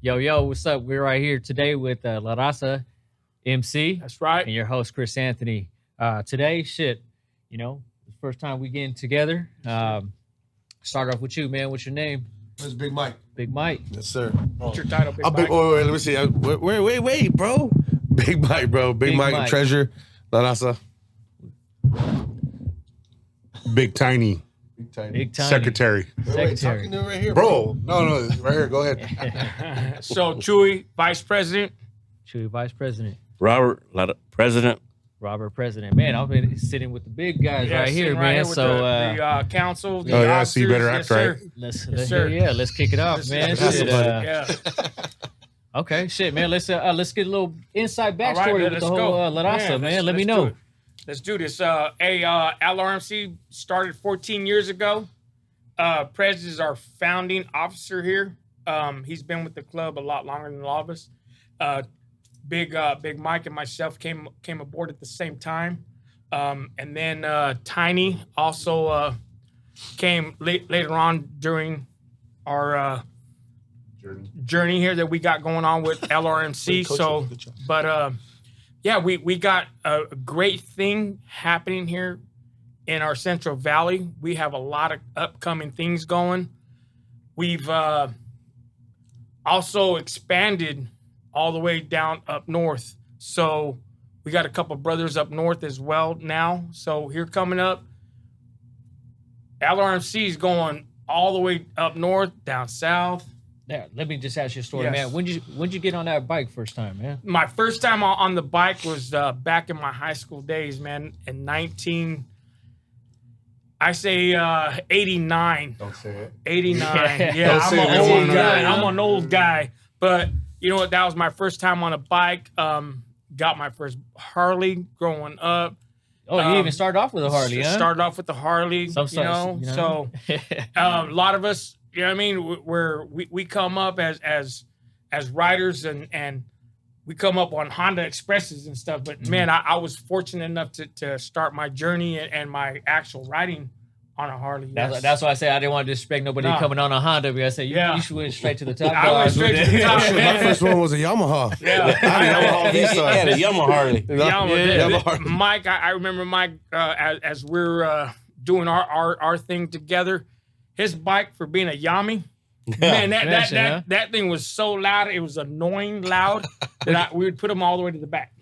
Yo, what's up? We're right here today with Raza MC That's right. and your host, Chris Anthony. Today, the first time we getting together. Start off with you, man. What's your name? That's Big Mike. Big Mike. Yes, sir. What's your title, Big I'm Mike? Wait, let me see. Wait, bro. Big Mike, bro. Big Mike, Mike. Treasure. La Raza. Big Tiny. Big Tiny. Big Tiny. Secretary. Secretary. Talking to right here, Bro. No, right here. Go ahead. So Chewy, Vice President. Chewy Vice President. Robert, President. Robert President. Man, I've been sitting with the big guys right here, sitting man. with So the council. The Oh, yeah, so you better officers. act right. let's kick it off, man. Yes, Shit, sir. Yeah. okay, shit, man. Let's get a little inside All right, backstory man, with the let's whole go. La Raza, man. Let me let's know. do it. Let's do this. LRMC started 14 years ago. Prez is our founding officer here. He's been with the club a lot longer than all of us. Big Mike and myself came aboard at the same time. And then Tiny also came later on during our journey here that we got going on with LRMC. So, but yeah, we got a great thing happening here in our Central Valley. We have a lot of upcoming things going. We've also expanded all the way down up north. So we got a couple brothers up north as well now. So here coming up, LRMC is going all the way up north, down south. Yeah, let me just ask you a story, Yes. man. When'd you get on that bike first time, man? My first time on the bike was back in my high school days, man, in 89. Don't say it. 89. Yeah. Yeah, Don't I'm say an it. old Don't guy. say it. I'm an old guy. But you know what? That was my first time on a bike. Got my first Harley growing up. Oh, you even started off with a Harley, huh? Started off with the Harley, Some you know. So a lot of us, you know what I mean, we come up as riders and we come up on Honda Expresses and stuff. But man, I was fortunate enough to start my journey and my actual riding on a Harley. Yes. That's why I say I didn't want to disrespect nobody No. coming on a Honda. Because I said you should went straight to the top. I went straight to the top. My first one was a Yamaha. Yeah. I had a Yamaha V-Side. Yeah, the Yamaha Harley. Yamaha. Mike, I remember Mike as we're doing our thing together. His bike for being a Yami, man, that thing was so loud. It was annoying loud that we would put him all the way to the back.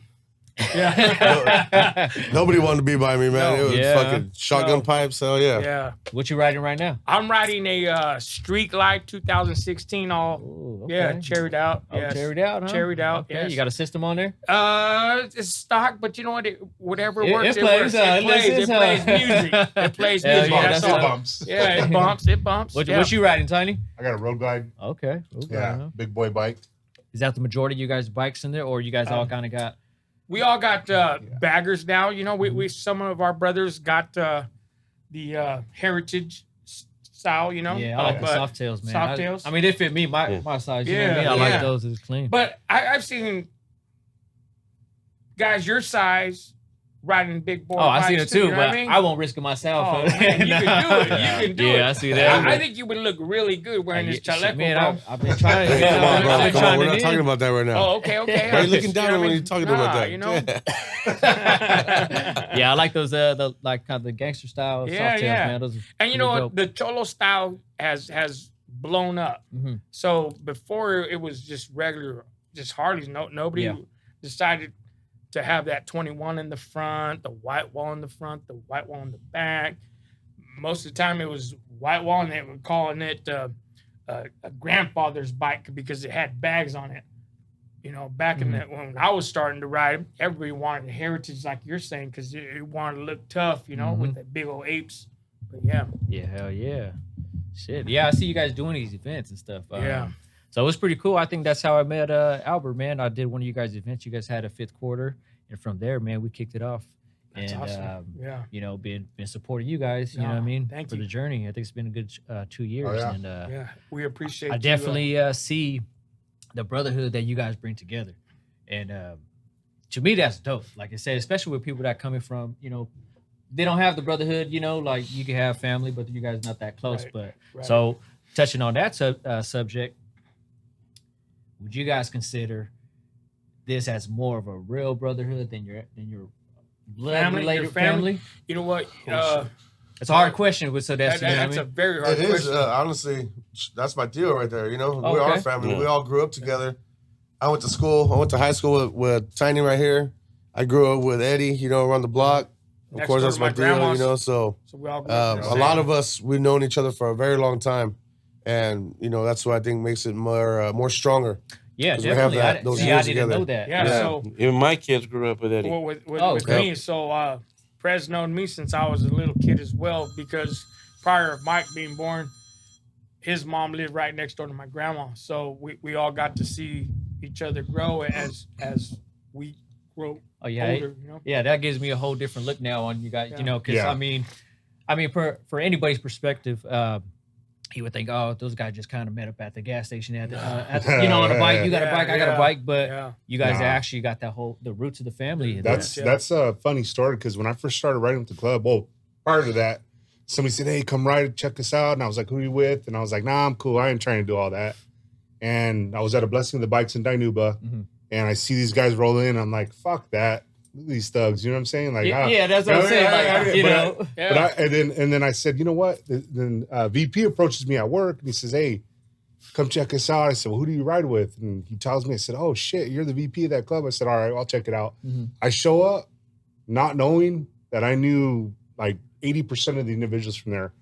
Yeah, Nobody wanted to be by me, man. No. It was Yeah. fucking shotgun pipes. Hell yeah. yeah. What you riding right now? I'm riding a Street Light 2016 all. Ooh, okay. Yeah, cherried out. Oh, Yes. cherried out, huh? Cherried out, Okay, yes. you got a system on there? It's stock, but you know what? Whatever It works, plays, works. It plays listen, music. It plays Hell music. yeah, That's that's all. bumps. Yeah, it bumps. It bumps. What yeah. you riding, Tiny? I got a road glide. Okay. Yeah. Big boy bike. Is that the majority of you guys' bikes in there, or you guys all kind of got? We all got baggers now. You know, we some of our brothers got the heritage style. You know, Yeah, I like the but- soft tails, man. soft tails. I mean, they fit me, my size. You know what I mean? Yeah, I like yeah. those. It's clean. But I've seen guys your size riding big boy. Oh, I see bikes it too, you know but what I mean? I won't risk it myself. Oh, man, you can do it. You can do it. Yeah, I see that. I think you would look really good wearing this chaleco, Man, bro. I've been trying. Hey, come on, bro. I've been Come on. trying We're to not talking in. about that right now. Oh, okay. Why are you looking down You know when what I you're mean? talking about that? You know? Yeah, I like those the like kind of the gangster style Yeah, soft tails, yeah. man. Those are And you know pretty what? The cholo style has blown up. Mhm. So before it was just regular, just Harleys. Nobody Yeah. decided to have that 21 in the front, the white wall in the front, the white wall in the back. Most of the time it was white wall, and they were calling it a grandfather's bike because it had bags on it. You know, back in the when I was starting to ride, everybody wanted the heritage, like you're saying, because it wanted to look tough, you know, with the big old apes. But yeah, Yeah, hell yeah. Shit. Yeah, I see you guys doing these events and stuff. Yeah. So it was pretty cool. I think that's how I met Albert, man. I did one of you guys' events. You guys had a fifth quarter. And from there, man, we kicked it off. That's and, awesome. Yeah. You know, been supporting you guys, you know what I mean? Thank For you. the journey. I think it's been a good 2 years. Oh, yeah. And Yeah, we appreciate. I definitely see the brotherhood that you guys bring together. And to me, that's dope. Like I said, especially with people that coming from, you know, they don't have the brotherhood, you know, like you can have family, but you guys not that close. Right, But right. so touching on that subject, would you guys consider this as more of a real brotherhood than your blood Family, your related family? family? You know what? It's a hard question, but so that's you know what I That's a mean? very hard It is question. honestly, that's my deal right there. You know, Oh, we're our okay. family. Yeah. We all grew up together. I went to school. I went to high school with Tiny right here. I grew up with Eddie. You know, around the block. Of Next course, door that's to my my deal. grandma's. You know, so So we all grew up in the a same- lot of us we've known each other for a very long time, and you know that's what I think makes it more stronger. Yeah, 'Cause we have definitely. that- those I years didn't together. know that. Yeah, Yeah. so Even my kids grew up with Eddie. well, with Oh, me, so Prez known me since I was a little kid as well, because prior to Mike being born, his mom lived right next door to my grandma. So we all got to see each other grow as we grow Oh yeah, older, you know. yeah. That gives me a whole different look now on you guys. Yeah. You know, because Yeah. I mean, for anybody's perspective, he would think, oh, those guys just kind of met up at the gas station on a bike. You got a bike, I got a bike, but Yeah. you guys Nah. actually got the roots of the family. That's Yeah. that's a funny story because when I first started riding with the club, well, prior to that, somebody said, "Hey, come ride, check us out," and I was like, "Who are you with?" And I was like, "Nah, I'm cool. I ain't trying to do all that." And I was at a Blessing of the Bikes in Dinuba, Mhm. and I see these guys roll in. I'm like, "Fuck that." Look at these thugs, you know what I'm saying? Like, yeah, that's what I'm saying. Like, you know, Yeah. But and then I said, you know what? Then VP approaches me at work and he says, "Hey, come check us out." I said, "Well, who do you ride with?" And he tells me, I said, "Oh shit, you're the VP of that club." I said, "All right, I'll check it out." Mhm. I show up, not knowing that I knew like 80% of the individuals from there,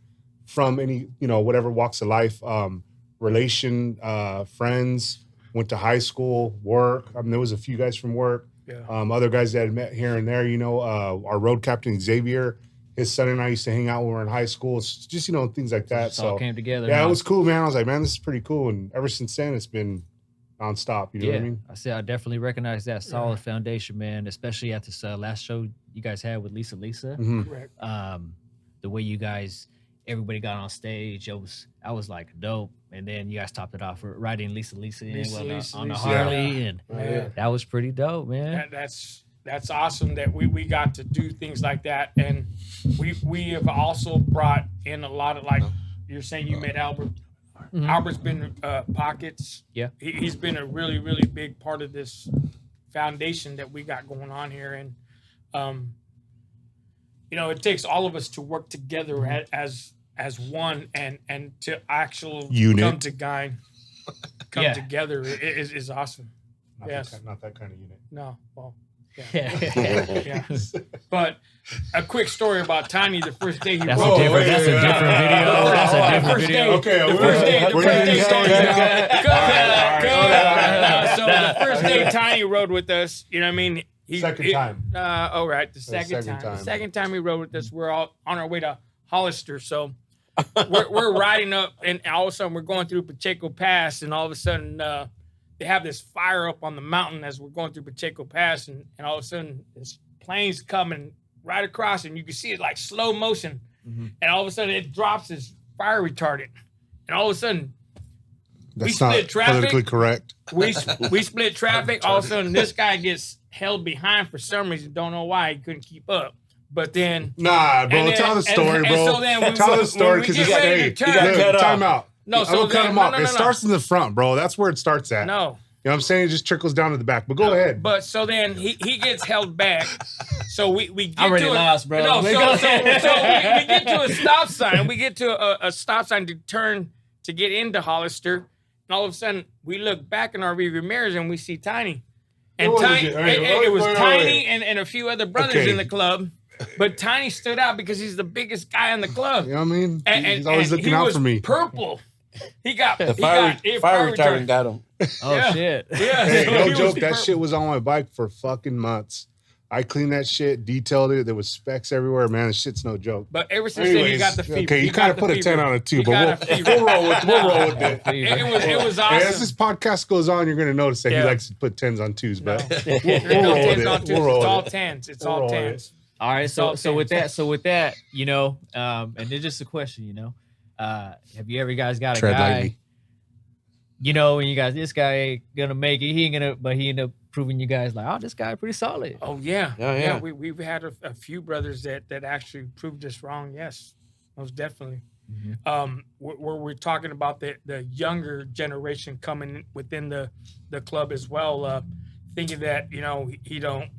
from any whatever walks of life, relation, friends. Went to high school, work. I mean, there was a few guys from work. Yeah. Other guys that I met here and there, our road captain Xavier, his son and I used to hang out when we were in high school. It's just things like that. Just all So came together. yeah, huh? it was cool, man. I was like, man, this is pretty cool. And ever since then, it's been nonstop. You know what I mean? I said I definitely recognize that solid foundation, man. Especially at this last show you guys had with Lisa. Mhm. Correct. The way you guys, everybody got on stage, I was like dope. And then you guys topped it off with riding Lisa in on the Harley, and Yeah. that was pretty dope, man. That's awesome that we got to do things like that, and we have also brought in a lot of, like you're saying, you met Albert. Mhm. Albert's been pockets. Yeah. He's been a really really big part of this foundation that we got going on here, and it takes all of us to work together as one and to actually Unit. come Yeah. together is awesome. Not, Yes. not that kind of unit. No, well, Yeah. yeah. But a quick story about Tiny. The first day he That's rode. a different video. That's a different First video. day- Okay, the first day. The we're first gonna day. use Tiny- that Go ahead. So the first day Tiny rode with us. You know what I mean? Second time. All right, the second second time. The time. second time he rode with us, we're all on our way to Hollister. So we're riding up, and all of a sudden we're going through Pacheco Pass, and all of a sudden they have this fire up on the mountain as we're going through Pacheco Pass, and all of a sudden this plane's coming right across, and you can see it like slow motion, and all of a sudden it drops as fire retardant, and all of a sudden That's split not traffic. politically correct. we split traffic. All of a sudden this guy gets held behind for some reason. Don't know why. He couldn't keep up. But then Nah, bro. And then- Tell the story, and bro. so then when Tell we- the story when we because get it's ready to hey, turn- You got cut time off. out. No, I'm so gonna cut then- him no, off. no, It no. starts in the front, bro. That's where it starts at. no. You know what I'm saying? It just trickles down to the back. But go ahead. But so then he gets held back. So we get I'm already to lost, bro. No, Go so ahead. we get to a stop sign. We get to a stop sign to turn to get into Hollister, and all of a sudden we look back in our rearview mirrors and we see Tiny. And What was Tiny, it? Hey, it was wait. Tiny and a few other brothers Okay. in the club, but Tiny stood out because he's the biggest guy in the club. You know what I mean? And, He's always and looking he out was for me. Purple. He got The fire retardant got him. Oh Yeah. shit. Yeah, Hey, so no he was joke. That purple. shit was on my bike for fucking months. I cleaned that shit, detailed it. There was specks everywhere, man. This shit's no joke. But ever since then, he got the fever. okay, He you kind of got put the a 10 fever. on it too, He got but a fever. we'll roll with it. It was Hey, as awesome. this podcast goes on, you're going to notice that Yeah. he likes to put 10s on 2s, but There's we'll no roll with tens on it. twos. We'll roll It's all with it. tens. It's We'll all roll with tens. All right, It's all so with tens. that, and then just a question, have you ever guys got a Tread guy, lightly. and you guys, this guy ain't gonna make it, he ain't gonna, but he ended up proving you guys like, oh, this guy pretty solid. Oh yeah, Yeah. We've had a few brothers that actually proved us wrong. Yes, most definitely. Where we're talking about the younger generation coming within the club as well, thinking that he don't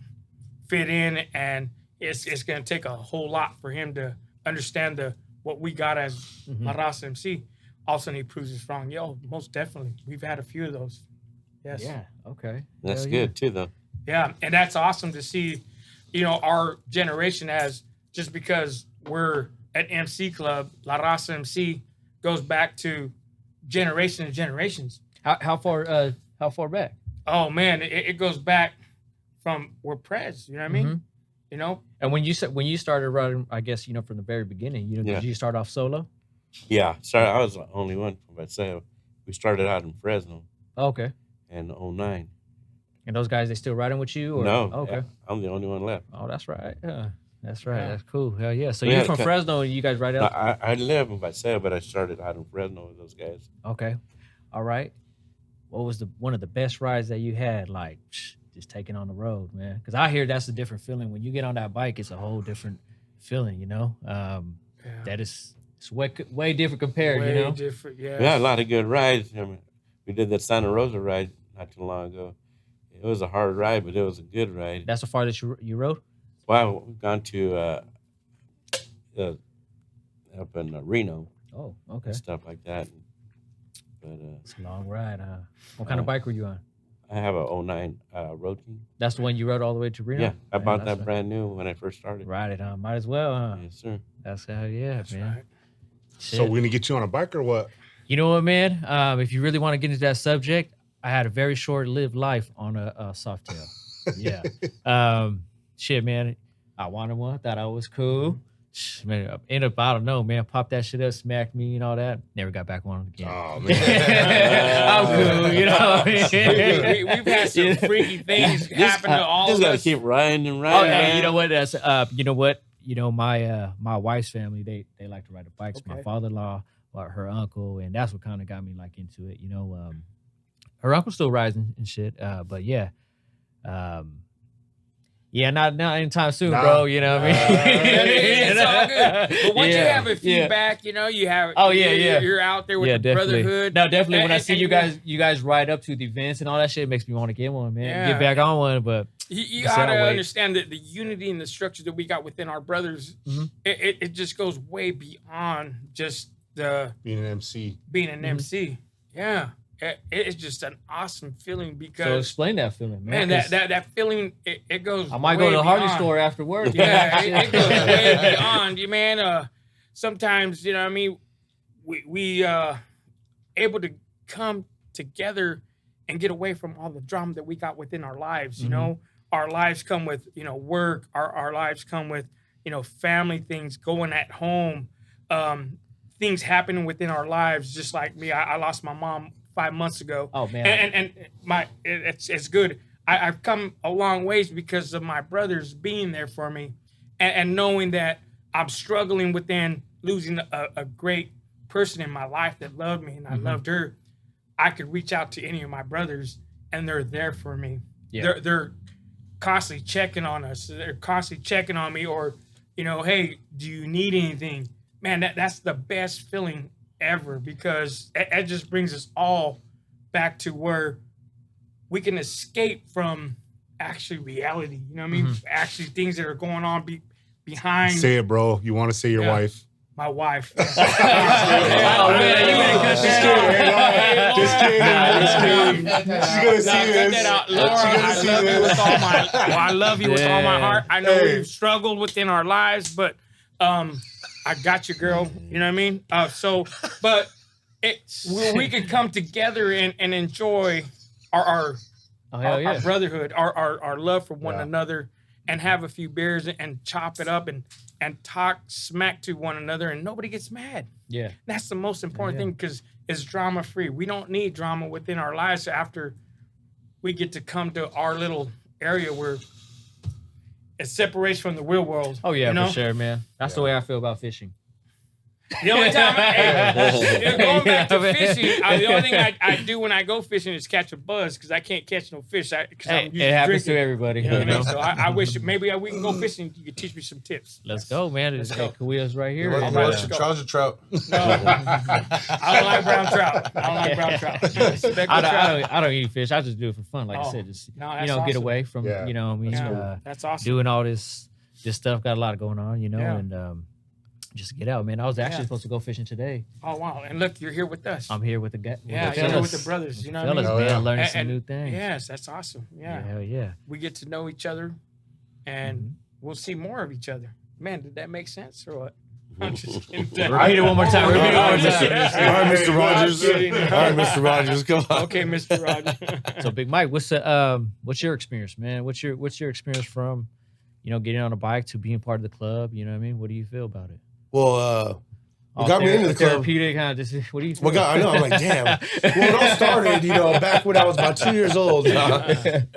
fit in, and it's going to take a whole lot for him to understand what we got as La Raza MC. All of a sudden, he proves us wrong. Yo, most definitely, we've had a few of those. Yes. Yeah. Okay. That's Hell good too, though. Yeah, and that's awesome to see, our generation as just because we're at MC Club, La Raza MC goes back to generations and generations. How far back? Oh man, it goes back from we're Prez, you know what I mean? And when you started running, I guess from the very beginning, Yeah. did you start off solo? Yeah. Sorry, I was the only one from myself. We started out in Fresno Okay. in 09. And those guys, they still riding with you? Or? No. Okay. I'm the only one left. Oh, that's right. Yeah. That's right. Yeah. That's cool. Hell yeah. So We you're had from a Fresno and you guys ride No, out? I live in myself, but I started out in Fresno with those guys. Okay. All right. What was one of the best rides that you had? Like just taking on the road, man. Because I hear that's a different feeling. When you get on that bike, it's a whole different feeling, That it's way different compared, Way different, yeah. We had a lot of good rides. I mean, we did that Santa Rosa ride not too long ago. It was a hard ride, but it was a good ride. That's the farthest you rode? Well, we've gone to up in Reno Oh, okay. and stuff like that. But It's a long ride, huh? What kind of bike were you on? I have a 09 Road King. That's the one you rode all the way to Reno? Yeah, I Man, bought that's that brand new when I first started. Ride it, huh? Might as well, huh? Yes, sir. That's hell yeah, That's man. right. Shit. So we're gonna get you on a bike or what? You know what, man? If you really want to get into that subject, I had a very short-lived life on a Softail. Yeah. Shit, man. I wanted one. Thought I was cool. Man, ended up, I don't know, man. Popped that shit up, smacked me and all that. Never got back on it again. Oh man. I'm cool, you know what I mean? We've had some freaky things happen to all Just of gotta us. keep riding and Oh, riding. yeah, you know what? That's you know what? My wife's family, they like to ride the bikes. My Okay. father-in-law, her uncle, and that's what kind of got me like into it. Her uncle still rides and shit. But yeah. Yeah, not anytime soon, Nah. bro. You know what I mean? It's all good. But once you Yeah, have a feedback, you have. Oh, yeah, yeah. You're out there with Yeah, the definitely. brotherhood. No, definitely. When I And- see and you guys ride up to the events and all that shit, it makes me want to get one, man. Yeah. Get back on one, but You Just gotta that way. understand that the unity and the structure that we got within our brothers, Mhm. it just goes way beyond just the Being an MC. being an Mhm. MC. Yeah, it's just an awesome feeling so because explain that feeling, man. man, 'cause that feeling it goes. I might go way to the hardware beyond. store after work. Yeah, it goes way Yeah. beyond you, man. Sometimes what I mean, we able to come together and get away from all the drama that we got within our lives. Mhm. Our lives come with work. Our lives come with family things going at home. Things happening within our lives. Just like me, I lost my mom 5 months ago. Oh man. And it's good. I've come a long ways because of my brothers being there for me, and knowing that I'm struggling within losing a great person in my life that loved me and I Mhm. loved her. I could reach out to any of my brothers and they're there for me. Yeah. They're constantly checking on us. They're constantly checking on me, or hey, do you need anything? Man, that's the best feeling ever, because it just brings us all back to where we can escape from actually reality. You know what I mean? Mm-hmm. Actually, things that are going on behind Say it, bro. You want to say your Yeah. wife? my wife. Oh, man, you better cut Just that kidding. out. Just kidding. Just kidding. She's gonna No, see cut this. that out. She's Laura, gonna I see love you this. with all my I love you with all my heart. I know Hey. we've struggled within our lives, but I got you, girl. You know what I mean? But we can come together and enjoy our Oh hell yeah. brotherhood, our love for one Yeah. another, and have a few beers and chop it up and talk smack to one another, and nobody gets mad. Yeah. That's the most important Yeah. thing, because it's drama free. We don't need drama within our lives after we get to come to our little area where it separates from the real world. Oh yeah, you know? for sure, man. That's the way I feel about fishing. The only time, going back to Yeah, man. fishing, the only thing I do when I go fishing is catch a buzz because I can't catch no fish. Because I'm It usually happens drinking. to everybody. You know what I you mean? know? So I wish maybe we can go fishing. You could teach me some tips. Let's go, man. There's go. Kawhia's right here. You and, want let's some go. trouser trout? No, I don't like brown trout. I don't like brown trout. Speckled trout. I don't eat fish. I just do it for fun. Like I Oh, said, just no, get that's awesome. away from Yeah. Yeah, that's awesome. doing all this stuff. Got a lot going on, Yeah. and just get out, man. I was actually supposed to go fishing today. Oh wow! And look, you're here with us. I'm here with the guy. Yeah, the you're here with fellas. the brothers. You know Fellas, what I mean? Hell man, yeah. learning some And- new things. Yes, that's awesome. Yeah, Hell yeah. we get to know each other, and we'll see more of each other. Man, did that make sense or what? I'm just kidding. Repeat it one more time. Repeat it one more time. All right, Mr. Rogers. All I'm kidding. right, Mr. Rogers, come on. Okay, Mr. Rogers. So, Big Mike, what's your experience, man? What's your experience from, getting on a bike to being part of the club? You know what I mean? What do you feel about it? Well, what got me into the club? Therapeutic, kind of. Just what do you? Feel? I know. I'm like, damn. Well, it all started, back when I was about 2 years old. The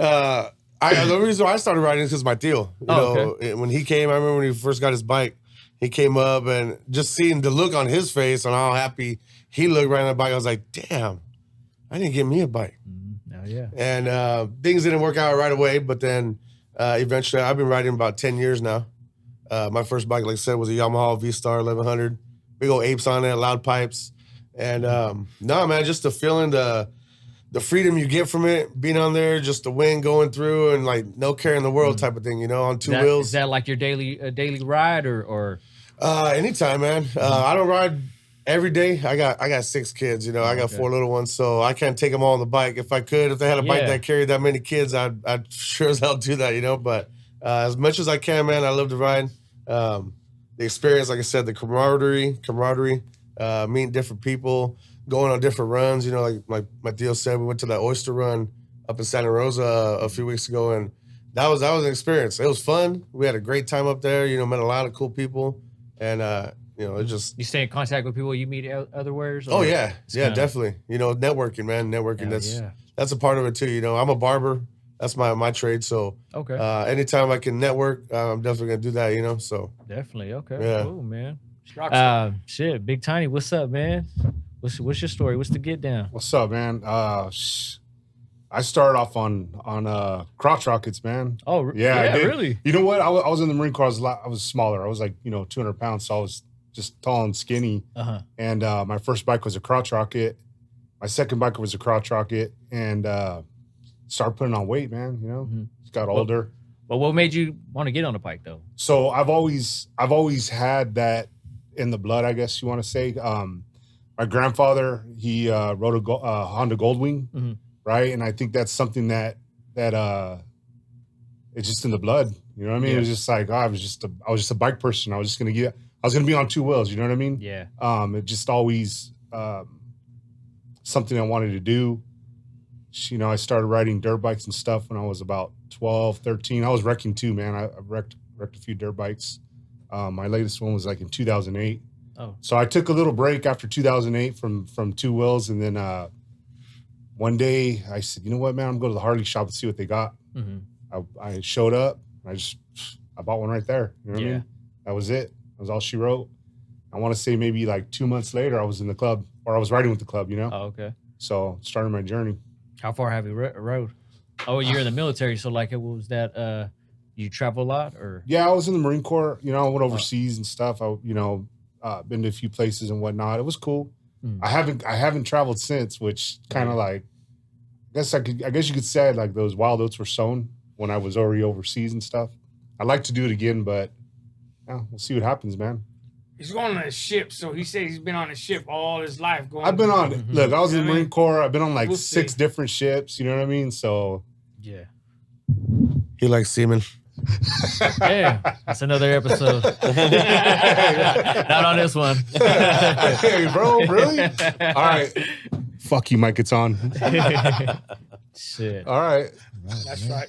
reason why I started riding is because my Theo. When he came, I remember when he first got his bike. He came up and just seeing the look on his face and how happy he looked riding the bike, I was like, damn, I didn't get me a bike. Oh yeah. And things didn't work out right away, but then eventually, I've been riding about 10 years now. My first bike, like I said, was a Yamaha V-Star 1100. Big old apes on it, loud pipes. And no, man, just the feeling, the freedom you get from it, being on there, just the wind going through and like no care in the world type of thing, on two wheels. Is that like your daily ride or? Anytime, man. I don't ride every day. I got 6 kids, I got 4 little ones, so I can't take them all on the bike. If I could, if they had a bike that carried that many kids, I'd sure as hell do that, But as much as I can, man, I love to ride. The experience, like I said, the camaraderie, meeting different people, going on different runs. Like my Theo said, we went to that oyster run up in Santa Rosa a few weeks ago, and that was an experience. It was fun. We had a great time up there. Met a lot of cool people, and it just. You stay in contact with people you meet otherwheres? Oh yeah, definitely. Networking, man, networking. That's a part of it too. I'm a barber. That's my trade. So okay. Anytime I can network, I'm definitely gonna do that. So definitely okay. Yeah. Cool, man. Shit. Big Tiny, what's up, man? What's your story? What's the get down? What's up, man? I started off on crotch rockets, man. Oh Yeah, I did. Really? You know what? I was in the Marine Corps. I was smaller. I was like 200 pounds, so I was just tall and skinny. Uh-huh. And my first bike was a crotch rocket. My second bike was a crotch rocket, and started putting on weight, man. Just got older. But what made you want to get on the bike though? So I've always had that in the blood, I guess you want to say. My grandfather, he rode a Honda Goldwing, right? And I think that's something that it's just in the blood. You know what I mean? Yeah. It was just like I was just a bike person. I was gonna be on 2 wheels. You know what I mean? Yeah. It just always something I wanted to do. I started riding dirt bikes and stuff when I was about 12, 13. I was wrecking too, man. I wrecked a few dirt bikes. My latest one was like in 2008. Oh. So I took a little break after 2008 from 2 wheels, and then one day I said, you know what, man, I'm going to the Harley shop and see what they got. Mm-hmm. I showed up. I bought one right there. You know what I mean? That was it. That was all she wrote. I want to say maybe like 2 months later, I was in the club, or I was riding with the club. Oh, okay. So started my journey. How far have you rode? Oh, you're in the military, so like, it was that you travel a lot, or? Yeah, I was in the Marine Corps. I went overseas and stuff. I been to a few places and whatnot. It was cool. I haven't traveled since, which kind of like, I guess you could say like those wild oats were sown when I was already overseas and stuff. I'd like to do it again, but we'll see what happens, man. He's going on a ship, so he said he's been on a ship all his life. I've been on. Look, I was in the Marine Corps. I've been on like We'll 6 see. different ships. You know what I mean? So Yeah. he likes semen. Yeah. That's another episode. Not on this one. hey, bro, really? All right. Fuck you, Mike. It's on. Shit. All right. That's right.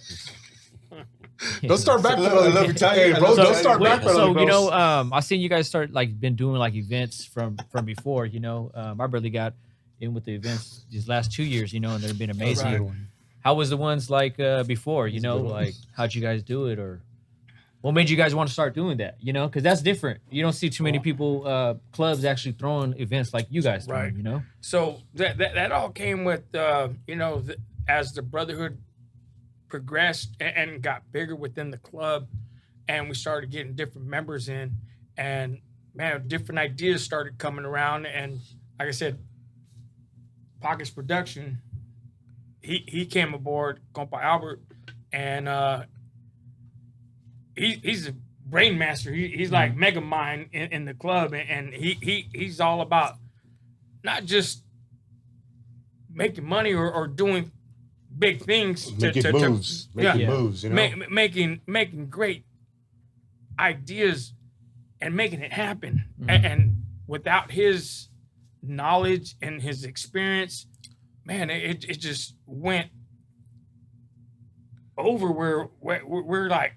Don't start I love your backpedaling. timing. Hey, bro, So- don't start Wait, backpedaling. so bro. I seen you guys start been doing like events from before. I barely got in with the events these last 2 years. And they've been amazing. Right. How was the ones like before? Like how'd you guys do it? Or What made you guys want to start doing that? You know, because that's different. You don't see too many people, clubs actually throwing events like you guys doing. Right. You know. So that all came with as the brotherhood progressed and got bigger within the club, and we started getting different members in, and man, different ideas started coming around. And like I said, Pockets Production, he came aboard, Compa Albert, and he's a brain master. He's like Mega Mind in the club, and he's all about not just making money or doing big things, making moves, you know, making great ideas and making it happen. And without his knowledge and his experience, man, it just went over where we're like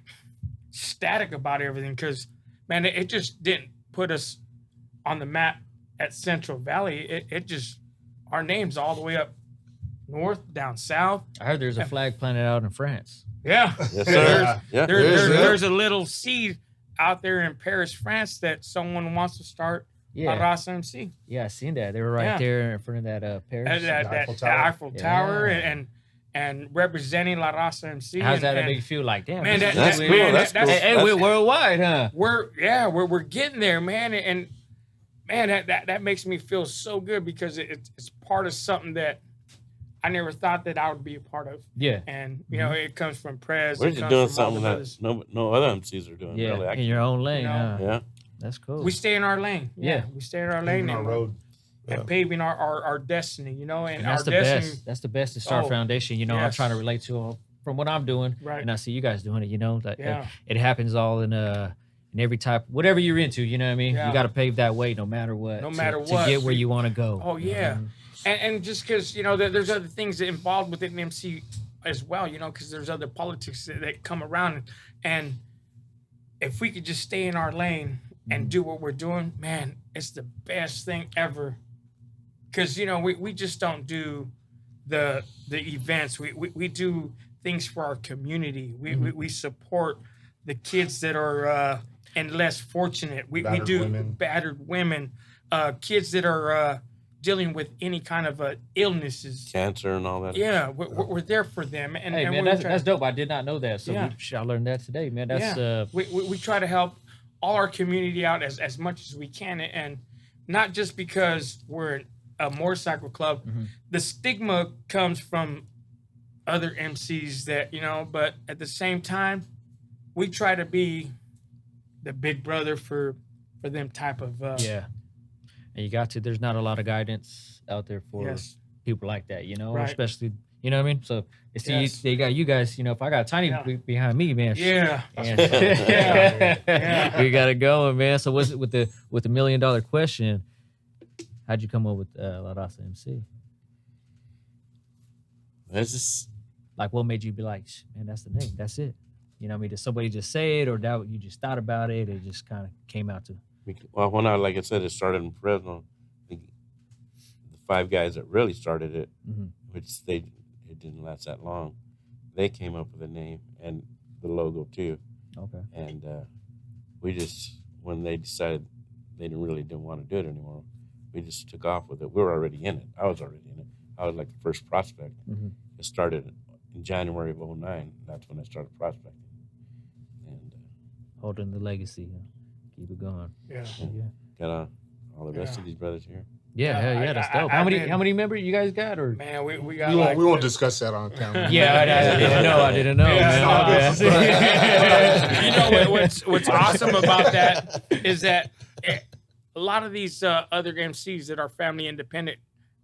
static about everything, because man, it just didn't put us on the map at Central Valley. It just, our name's all the way up north, down south. I heard there's a flag planted out in France. Yeah. Yes, sir. Yeah. There's a little seed out there in Paris, France, that someone wants to start a Raza MC. Yeah, I seen that. They were right there in front of that Paris. That Eiffel Tower and representing La Raza MC. How's that make you feel? Like, damn, man, that's cool. That's cool. Hey, we're worldwide, huh? We're getting there, man. And man, that makes me feel so good, because it's part of something that I never thought that I would be a part of. Yeah. And you know, it comes from Prez. We're just doing something that no other MCs are doing. Yeah, really, in your own lane. You know? Huh? Yeah. That's cool. We stay in our lane. Yeah. We stay in our lane. our road. And paving our destiny, you know, and that's our the destiny. best. That's the best to start foundation. You know, I'm yes. trying to relate to from what I'm doing, Right. and I see you guys doing it. You know, that Yeah. it happens all in every type, whatever you're into. You know what I mean? Yeah. You got to pave that way, no matter what. No matter to what. get where you want to go. Oh yeah, and just because you know there's other things involved within MC as well, you know, because there's other politics that come around, and if we could just stay in our lane and do what we're doing, man, it's the best thing ever. Because you know we just don't do the events. We do things for our community. We support the kids that are and less fortunate. We do battered women, kids that are dealing with any kind of illnesses, Cancer and all that. Yeah, we're there for them. And hey, man, that's dope. I did not know that. So Yeah. I learned that today, man. That's we try to help all our community out as much as we can, and not just because we're a motorcycle club. The stigma comes from other MCs that, you know, but at the same time, we try to be the big brother for them type of yeah. And you got to. There's not a lot of guidance out there for Yes. people like that, you know, Right. especially, you know what I mean? So it's Yes. they got you guys, you know, if I got Tiny behind me, man. Yeah. And Yeah. we got it going, man. So what's it with the $1 million question? How'd you come up with La Raza MC? It's just Like, what made you be like, man, that's the name, that's it? You know what I mean? Did somebody just say it, or that you just thought about it? It just kind of came out to. well, when like I said, it started in Fresno. The 5 guys that really started it, which it didn't last that long. They came up with a name and the logo too. Okay. And we just, when they decided they didn't want to do it anymore, we just took off with it. We were already in it. I was already in it. I was like the first prospect. It started in January of 2009. That's when I started prospecting. And Holding the legacy. Keep it going. Yeah. got all the rest of these brothers here. Yeah, hell yeah, that's dope. I How many members you guys got? Or Man, we got we won't discuss that on camera. yeah, I didn't know. Yeah, Man. you know what's awesome about that is that a lot of these other MCs that are family independent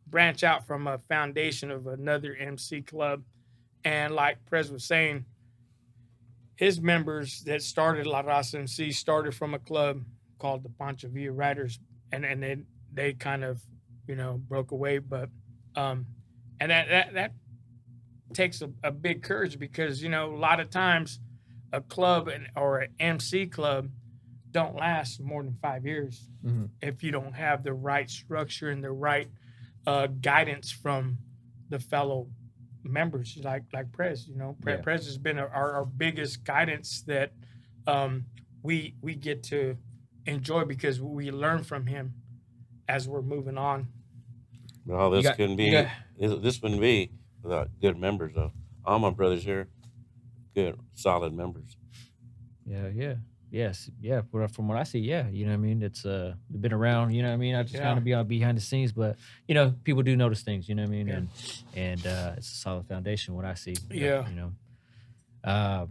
branch out from a foundation of another MC club, and like Prez was saying, his members that started La Raza MC started from a club called the Pancho Villa Riders, and they kind of, you know, broke away, but and that takes a big courage, because, you know, a lot of times a club or an MC club don't last more than 5 years if you don't have the right structure and the right guidance from the fellow members, like Prez. You know, Prez has been our biggest guidance that we get to enjoy because we learn from him as we're moving on. Well, this couldn't be. This wouldn't be without good members, though. All my brothers here, good, solid members. Yeah. Yes. Yeah. From what I see, yeah. You know what I mean? It's been around, you know what I mean? I just kind of be on behind the scenes, but you know, people do notice things, you know what I mean? Yeah. And it's a solid foundation what I see. Yeah. You know.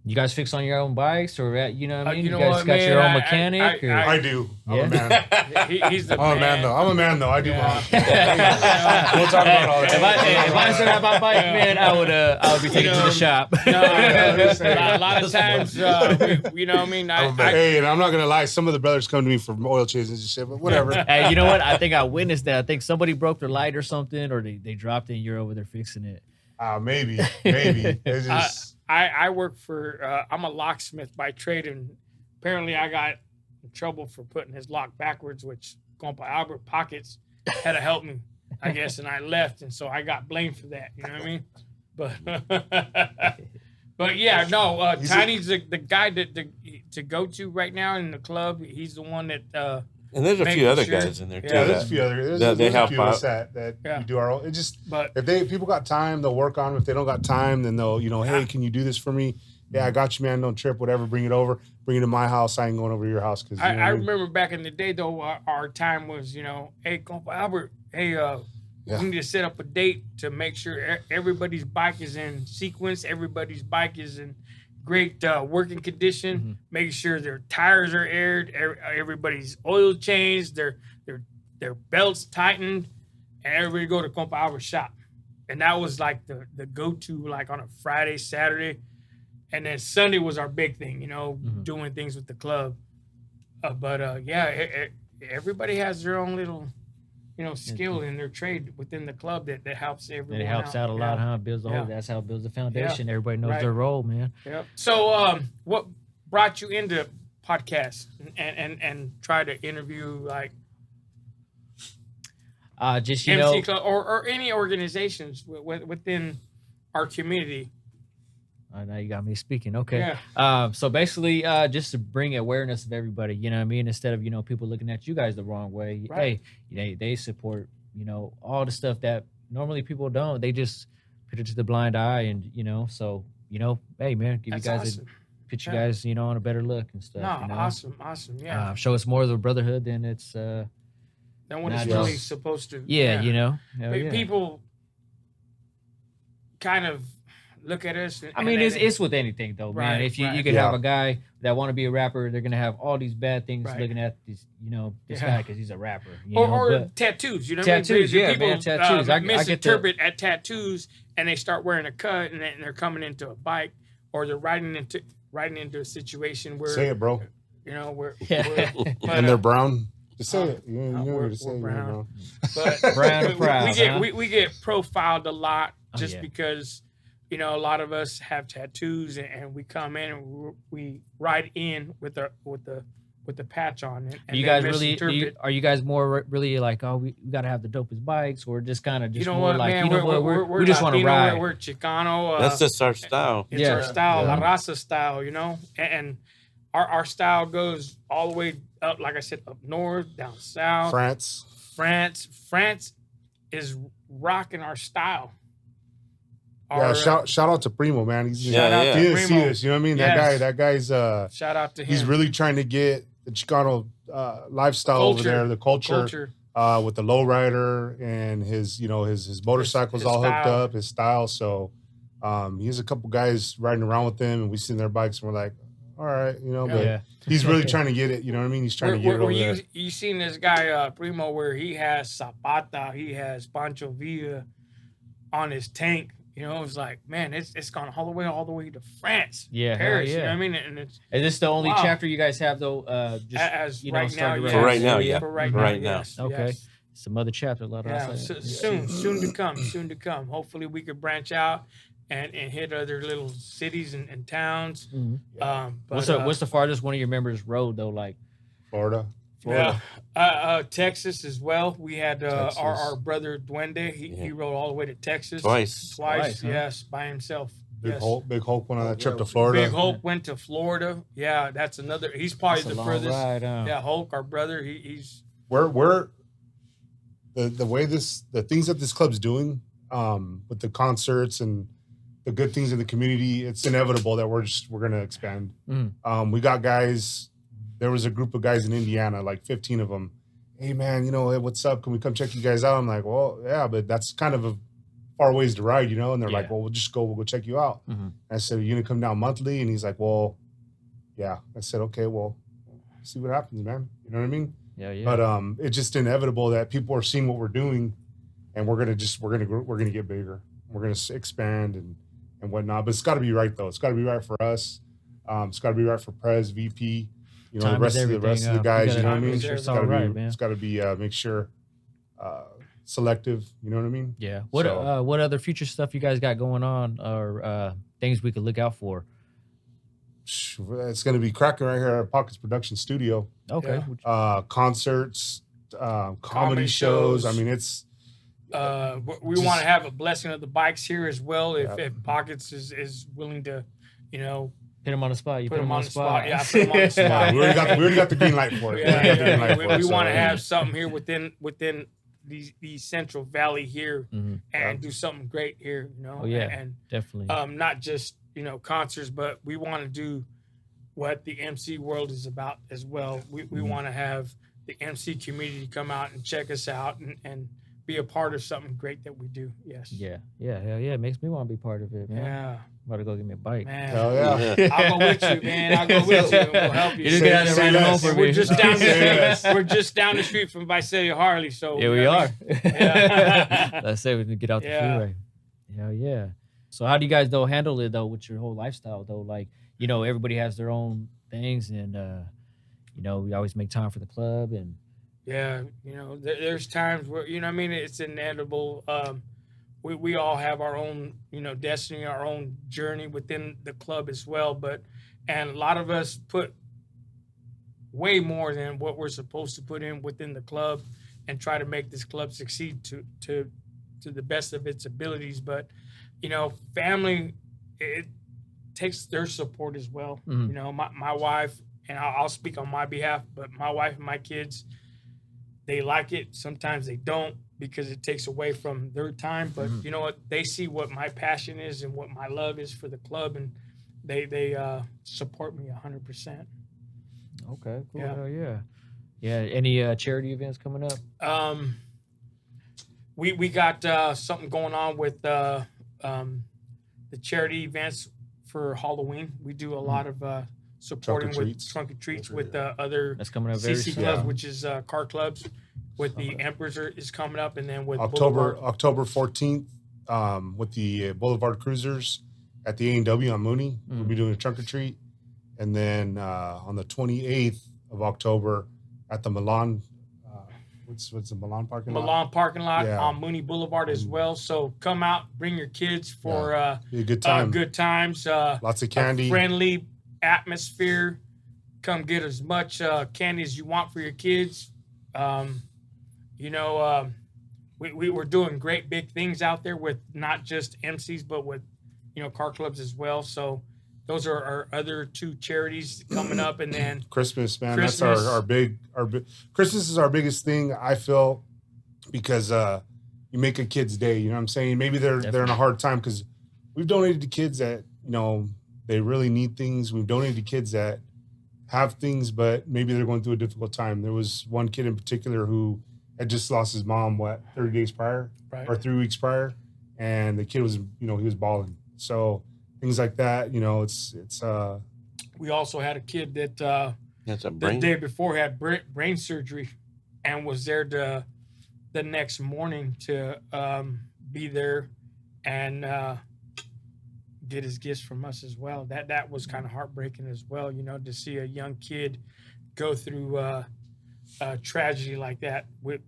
You guys fix on your own bikes or you know what I mean? You know guys what, got man? your own mechanic? or? I do. I'm Yeah. a man. He's the I'm a man though. I'm a man though. I do. Yeah. We'll talk about all If that. I still had my bike, man, I would be taking it to the shop. No, a lot of times, you know what I mean? Hey, and I'm not gonna lie. Some of the brothers come to me for oil changes and shit, but whatever. Hey, you know what? I think I witnessed that. I think somebody broke their light or something, or they dropped it and you're over there fixing it. Maybe. It's just. I work for, I'm a locksmith by trade, and apparently I got in trouble for putting his lock backwards, which Compa Albert Pockets had to help me, I guess, and I left, and so I got blamed for that, you know what I mean? But yeah, no, Tiny's the guy to go to right now in the club. He's the one that... and there's a few other sure. guys in there, too. Yeah, there's a few other. They help a few of us out. that Yeah. we do our own. It just, But if people got time, they'll work on them. If they don't got time, then they'll, hey, can you do this for me? Yeah, I got you, man. Don't trip, whatever. Bring it over. Bring it to my house. I ain't going over to your house. Cause I remember back in the day, though, our time was, hey, Compa Albert, hey, we need to set up a date to make sure everybody's bike is in sequence, everybody's bike is in great working condition, making sure their tires are aired, everybody's oil changed, their belts tightened, and everybody go to Compa Albert's shop. And that was like the go-to, like on a Friday, Saturday. And then Sunday was our big thing, doing things with the club. Everybody has their own little, skill in their trade within the club that helps everyone. And it helps out a lot, huh? Builds the whole. That's how it builds the foundation. Everybody knows their role, man. Yeah. So, what brought you into podcasts and try to interview like just MC Club or any organizations within our community? Now you got me speaking. Okay. Yeah. So basically, just to bring awareness of everybody, you know what I mean? Instead of, people looking at you guys the wrong way. Right. Hey, they support, all the stuff that normally people don't. They just put it to the blind eye and, so, hey, man, give That's you guys awesome. put you guys, on a better look and stuff. No, awesome. Yeah. Show us more of the brotherhood than it's Than what it's not really just- supposed to. People. People kind of look at us. I mean, it's with anything though, man. Right, If you right. could have a guy that want to be a rapper, they're gonna have all these bad things Right. looking at this, this Yeah. guy because he's a rapper. Or but tattoos, you know tattoos, what I mean? yeah, People, man, tattoos. I get misinterpret at tattoos and they start wearing a cut and they're coming into a bike or they're riding into a situation where say it, bro. where Yeah. And they're brown. Just say it. You know we're what to say. brown. Brown. but Brown and proud, we get profiled a lot just yeah. because a lot of us have tattoos and we come in and we ride in with the patch on it. And you they guys really misinterpret. are you guys more really like, oh, we gotta have the dopest bikes, or just kind of just You know more what, like, man? we just want to Latino, ride. We're Chicano. That's just our style. It's Yeah. our style, Yeah. La Raza style, and our style goes all the way up, like I said, up north, down south. France is rocking our style. Yeah, shout out to Primo, man. He's Shout out to he didn't see Primo. this. You know what I mean? Yes. That guy's shout out to him. he's really trying to get the Chicano lifestyle over Culture. there, the culture. With the lowrider and his motorcycles His all hooked style. up, his style. So he has a couple guys riding around with him, and we seen their bikes, and we're like, all right, but Yeah. he's really trying to get it. You know what I mean? He's trying to get it over there. You seen this guy Primo where he has Zapata, he has Pancho Villa on his tank. It's like, man, it's gone all the way to France, Yeah, Paris. hell yeah. You know what I mean? And it's Is this the only Wow. chapter you guys have though? Just as you know, right now, started yes. For right now, yeah. For right Right now, now. yes. Okay. Yes. some other chapter. A lot of Yeah, soon to come. Hopefully, we could branch out and hit other little cities and towns. Mhm. But, What's the farthest one of your members rode though? Like Florida. yeah, Texas as well. We had Texas. our brother Duende. He rode all the way to Texas Twice. Twice, huh? Yes, by himself. Yes. Big Hulk went on that trip to Florida. Big Hulk went to Florida. Yeah, that's another. He's probably That's a the long furthest. ride, huh? Yeah, Hulk, our brother. He's We're the way the things that this club's doing, with the concerts and the good things in the community, it's inevitable that we're gonna expand. We got guys. There was a group of guys in Indiana, like 15 of them. Hey man, hey, what's up? Can we come check you guys out? I'm like, well, yeah, but that's kind of a far ways to ride, And they're like, well, we'll go check you out. And I said, you gonna come down monthly? And he's like, well, yeah. I said, okay, well, see what happens, man. You know what I mean? Yeah. But it's just inevitable that people are seeing what we're doing, and we're gonna get bigger. We're gonna expand and whatnot. But it's got to be right though. It's got to be right for us. It's got to be right for Prez, VP. Time the rest of the guys. You know what I mean? It's got to be. Man. It's got to be make sure selective. You know what I mean? Yeah. What other future stuff you guys got going on, or things we could look out for? It's going to be cracking right here at Pockets Production Studio. Okay. Concerts, comedy shows. I mean, it's. We want to have a blessing of the bikes here as well. If Pockets is willing to, Hit him on the spot. You put him on the spot. Yeah, I put him on the spot. Yeah, we already got the green light for it. We want to have something here within the Central Valley here, and do something great here. Oh yeah, and definitely. Not just concerts, but we want to do what the MC world is about as well. We want to have the MC community come out and check us out and be a part of something great that we do. Yes. Yeah. Hell yeah. It makes me want to be part of it, man. Yeah. I'm about to go get me a bike. Man. Hell yeah. I'll go with you, man. I'll go with you and we'll help you. You just get out there right home for me. We're just down the street. We're just down the street from Visalia Harley. So yeah, we are. Yeah. Let's say we can get out the freeway. Hell yeah. So how do you guys though handle it though with your whole lifestyle though? Like, everybody has their own things, and we always make time for the club, and yeah, there's times where it's inevitable. We all have our own destiny, our own journey within the club as well. And a lot of us put way more than what we're supposed to put in within the club, and try to make this club succeed to the best of its abilities. But family, it takes their support as well. My wife, and I'll speak on my behalf, but my wife and my kids, they like it. Sometimes they don't, because it takes away from their time. But you know what? They see what my passion is and what my love is for the club, and they support me 100%. Okay, cool. Yeah. Yeah. Any charity events coming up? We got something going on with the charity events for Halloween. We do a lot of supporting with trunk or treats with other that's coming up very CC soon. clubs, which is car clubs. With the Emperors is coming up, and then with October 14th, with the Boulevard Cruisers at the A&W on Mooney, we'll be doing a trunk or treat, and then on the 28th of October at the Milan, what's the Milan parking lot? Milan parking lot on Mooney Boulevard as well. So come out, bring your kids for be a good time. Good times. Lots of candy, friendly atmosphere. Come get as much candy as you want for your kids. We were doing great big things out there with not just MCs, but with, car clubs as well. So those are our other two charities coming up. And then Christmas, man. That's our big Christmas is our biggest thing, I feel, because you make a kid's day. You know what I'm saying? Maybe they're in a hard time, because we've donated to kids that, they really need things. We've donated to kids that have things, but maybe they're going through a difficult time. There was one kid in particular who had just lost his mom, 30 days prior, or 3 weeks prior, and the kid was, he was bawling. So things like that, it's. We also had a kid that the day before had brain surgery, and was there the next morning to be there and get his gifts from us as well. That was kind of heartbreaking as well, to see a young kid go through tragedy like that. With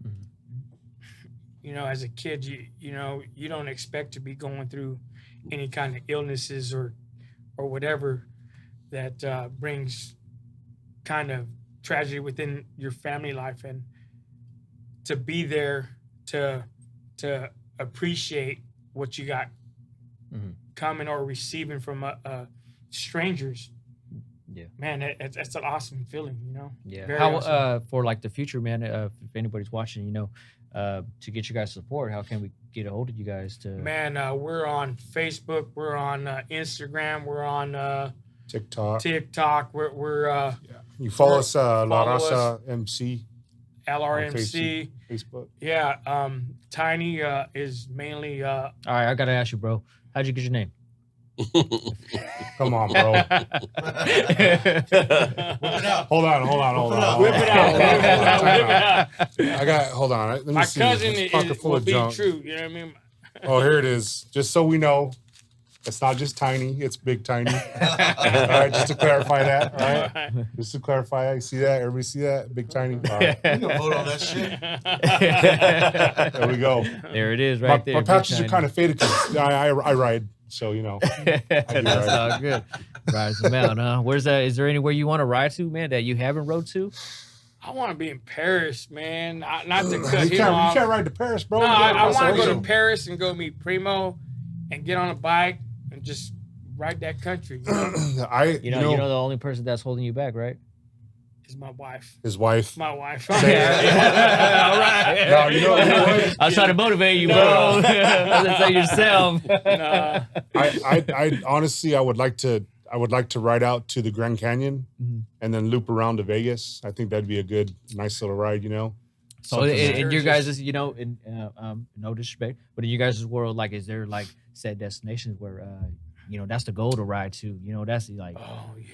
as a kid, you don't expect to be going through any kind of illnesses or whatever that brings kind of tragedy within your family life, and to be there to appreciate what you got coming or receiving from strangers. Yeah. Man, that's an awesome feeling, you know. Yeah. Very How awesome. for like the future, man? If anybody's watching, you know, to get you guys support, how can we get a hold of you guys to? Man, we're on Facebook, we're on Instagram, we're on TikTok. We're You follow us, La follow us. Raza MC LRMC. Facebook. Yeah, Tiny is mainly. All right, I gotta ask you, bro. How'd you get your name? Come on, bro. Whip it out. Hold on. Whip it out. I got. Hold on. Let me My see. cousin This pocket full will of be junk. true. You know what I mean? Oh, here it is. Just so we know, it's not just tiny. It's big tiny. All right, just to clarify that. All right, just to clarify. You see that? Everybody see that? Big tiny. All right. You can vote on that shit. There we go. There it is, right there. My big patches are tiny. kind of faded because I ride. So you know. That's all good. Rise the mountain, huh? Where's that? Is there anywhere you want to ride to, man, that you haven't rode to? I want to be in Paris, man. Not to You cut him off. can't ride to Paris, bro. No, I That's want to go to awesome. Paris and go meet Primo, and get on a bike and just ride that country. You know? You know, the only person that's holding you back, right? Is my wife. His wife. My wife. All right. No, you know what? I was trying to motivate you, bro. I was gonna say yourself. Nah. I honestly, I would like to ride out to the Grand Canyon and then loop around to Vegas. I think that'd be a good, nice little ride, you know. So in your guys', you know, in no disrespect, but in you guys' world, like, is there like set destinations where you know, that's the goal to ride to? You know, that's like,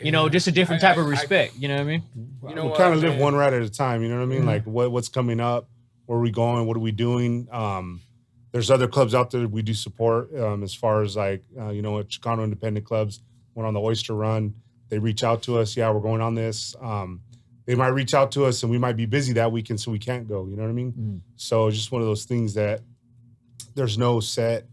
you know, just a different type of respect. You know what I mean? You know we what, kind of live man? one ride at a time. You know what I mean? Like what's coming up, where are we going, what are we doing? There's other clubs out there that we do support. As far as like you know, Chicano independent clubs went on the Oyster Run. They reach out to us. Yeah, we're going on this. They might reach out to us and we might be busy that weekend, so we can't go. You know what I mean? So it's just one of those things that there's no set.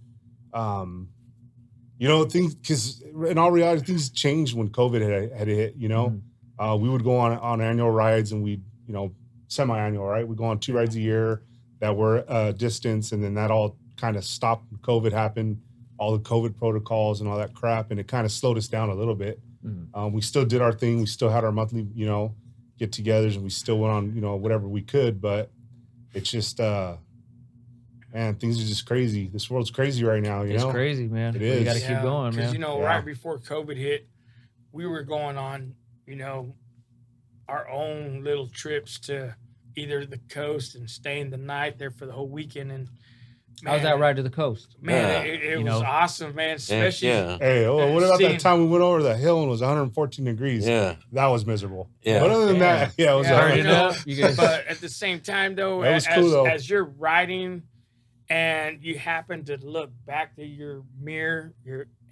You know, things, because in all reality, things changed when COVID had hit, you know. We would go on annual rides and we'd, you know, semi-annual, right? We'd go on 2 rides a year that were distance, and then that all kind of stopped when COVID happened, all the COVID protocols and all that crap, and it kind of slowed us down a little bit. We still did our thing. We still had our monthly, you know, get-togethers, and we still went on, you know, whatever we could, but it's just, man, things are just crazy. This world's crazy right now, you know? It's crazy, man. It You is. got to keep going, man. Because, you know, Yeah. right before COVID hit, we were going on, you know, our own little trips to either the coast and staying the night there for the whole weekend. And How's that ride to the coast? Man, Yeah. it You was know? awesome, man. Heck Especially, yeah. Hey, what about Seeing- that time we went over the hill and it was 114 degrees? Yeah. That was miserable. Yeah. But other than that, yeah, it was Yeah, all Turn right. it you know, up. You guys, but at the same time, though, That was cool, though. as you're riding and you happen to look back to your mirror,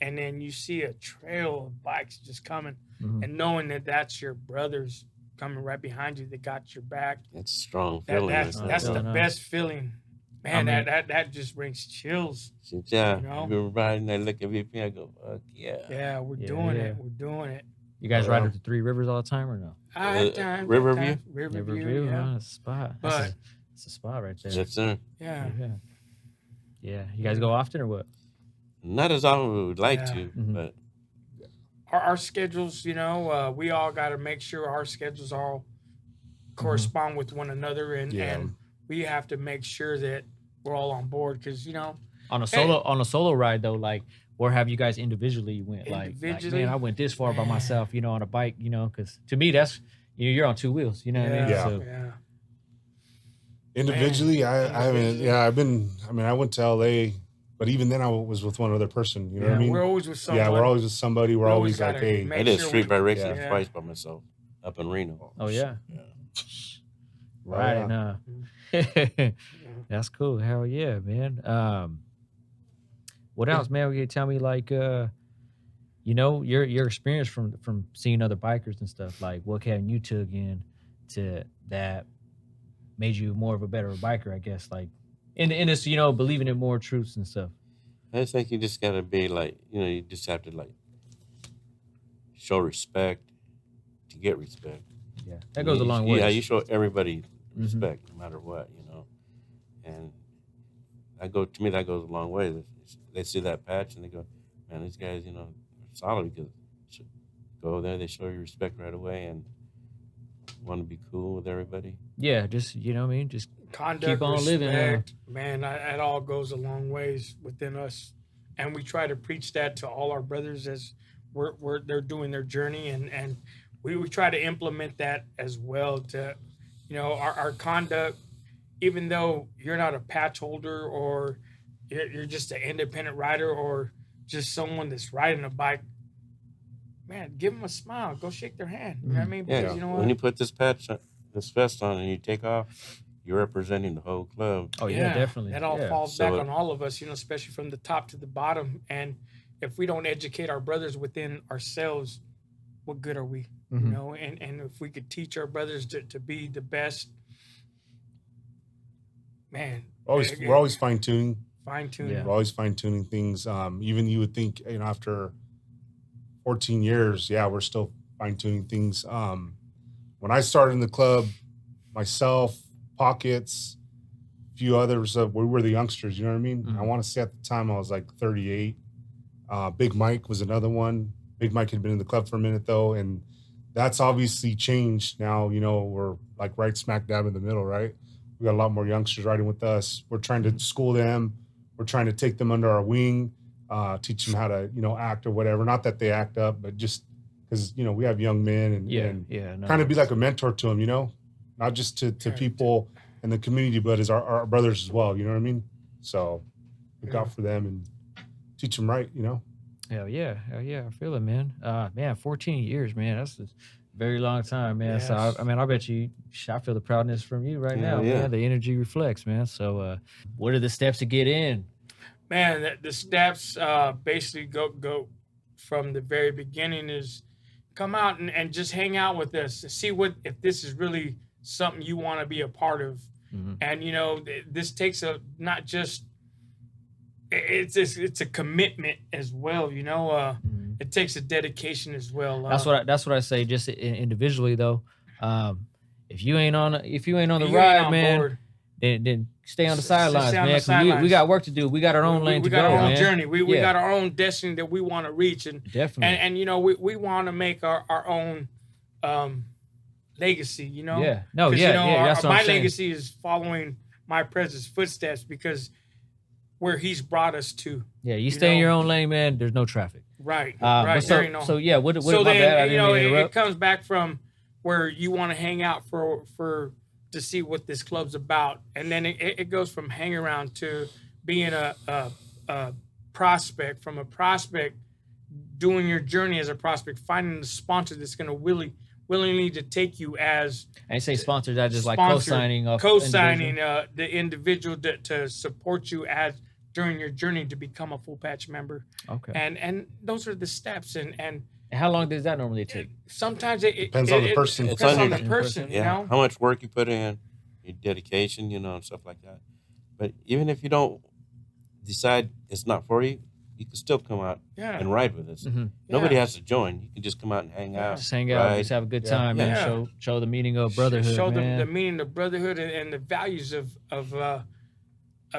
and then you see a trail of bikes just coming, and knowing that that's your brothers coming right behind you that got your back, It's a strong feeling. that's Yeah. the best feeling. Man, I mean- that just brings chills. Yeah. You know? You're riding, I look at VP, I go, fuck yeah. Yeah, we're Yeah, doing yeah. it. We're doing it. you guys ride up to Three Rivers all the time or no? Riverview? Riverview, huh? yeah. That's a spot. But- That's a spot right there. Yes, sir. Yeah. Yeah. Yeah. You guys go often or what? Not as often as we would like Yeah. to, but Our schedules, you know, we all got to make sure our schedules all correspond with one another, and we have to make sure that we're all on board, because, you know, On a solo ride though, like where have you guys individually went? Like Individually? man, I went this far by myself, you know, on a bike, you know, because to me that's you're on 2 wheels, you know what I mean? Yeah. So, yeah. Individually, I haven't. Yeah, I mean, I went to LA, but even then I was with one other person. You know what I mean? We're always with someone. Yeah, we're always with somebody. We're We always always like, gotta hey, make I did sure street we- bike racing yeah. twice by myself up in Reno. oh yeah. Yeah. Right. That's cool. Hell yeah, man. What else, man? You tell me like you know, your experience from seeing other bikers and stuff, like what have you took in to that made you more of a better biker, I guess, like in this, you know, believing in more truths and stuff. I just think you just gotta be like, you know, you just have to like show respect to get respect. Yeah. That goes a long way. Yeah, you show everybody respect no matter what, you know. And to me that goes a long way. They see that patch and they go, man, these guys, you know, are solid because go there, they show you respect right away and want to be cool with everybody. Yeah, just you know what I mean. Just Conduct, keep on living. respect, man, it all goes a long ways within us, and we try to preach that to all our brothers as they're doing their journey, and we try to implement that as well. To, you know, our conduct, even though you're not a patch holder or you're just an independent rider or just someone that's riding a bike, man, give them a smile, go shake their hand. You know what I mean? Yeah, Because you know what? when you put this this vest on, and you take off, you're representing the whole club. Oh yeah, definitely. That all yeah. falls So back on all of us, you know, especially from the top to the bottom. And if we don't educate our brothers within ourselves, what good are we? You know, and if we could teach our brothers to be the best, man. We're always fine tuning. Fine tuning. Yeah. We're always fine tuning things. Even you would think, you know, after 14 years, yeah, we're still fine tuning things. When I started in the club, myself, Pockets, a few others, we were the youngsters. You know what I mean? I want to say at the time I was like 38. Big Mike was another one. Big Mike had been in the club for a minute though, and that's obviously changed now. You know, we're like right smack dab in the middle, right? We got a lot more youngsters riding with us. We're trying to school them. We're trying to take them under our wing, teach them how to, you know, act or whatever. Not that they act up, but just because, you know, we have young men and kind of be like a mentor to them, you know, not just to people in the community, but as our brothers as well. You know what I mean? So look out for them and teach them right, you know? Hell yeah. I feel it, man. Man, 14 years, man. That's a very long time, man. Yes. So I mean, I bet you, I feel the proudness from you right now, man. The energy reflects, man. So, what are the steps to get in? Man, the steps basically go from the very beginning is come out and just hang out with us, see if this is really something you want to be a part of. And you know, this takes not just it's a commitment as well, you know. It takes a dedication as well. That's what I say. Just individually though, if you ain't on the ride, man, then stay on the sidelines, man. 'Cause we got work to do. We got our own lane to go. We got our own man. journey. We got our own destiny that we want to reach, and definitely. And you know, we want to make our own legacy. You know. Yeah. No. You Yeah. know, Yeah. That's what my I'm saying. legacy is following my president's footsteps because where he's brought us to. Yeah. You stay in your own lane, man. There's no traffic. Right. Right. So yeah. What? So my then bad, I you didn't know mean to it interrupt. comes back from where you want to hang out for to see what this club's about, and then it goes from hang around to being a prospect, from a prospect doing your journey as a prospect, finding the sponsor that's going to willingly to take you as. I say sponsors. I just like sponsor, co-signing the individual to support you as during your journey to become a full patch member. Okay. And those are the steps and. How long does that normally take? Sometimes it depends on the person. It depends on the person, you know. How much work you put in, your dedication, you know, and stuff like that. But even if you don't decide it's not for you, you can still come out and ride with us. Nobody has to join. You can just come out and hang out. Just hang out, ride. just have a good time, man. Show the meaning of brotherhood, Show man. them the meaning of brotherhood and the values of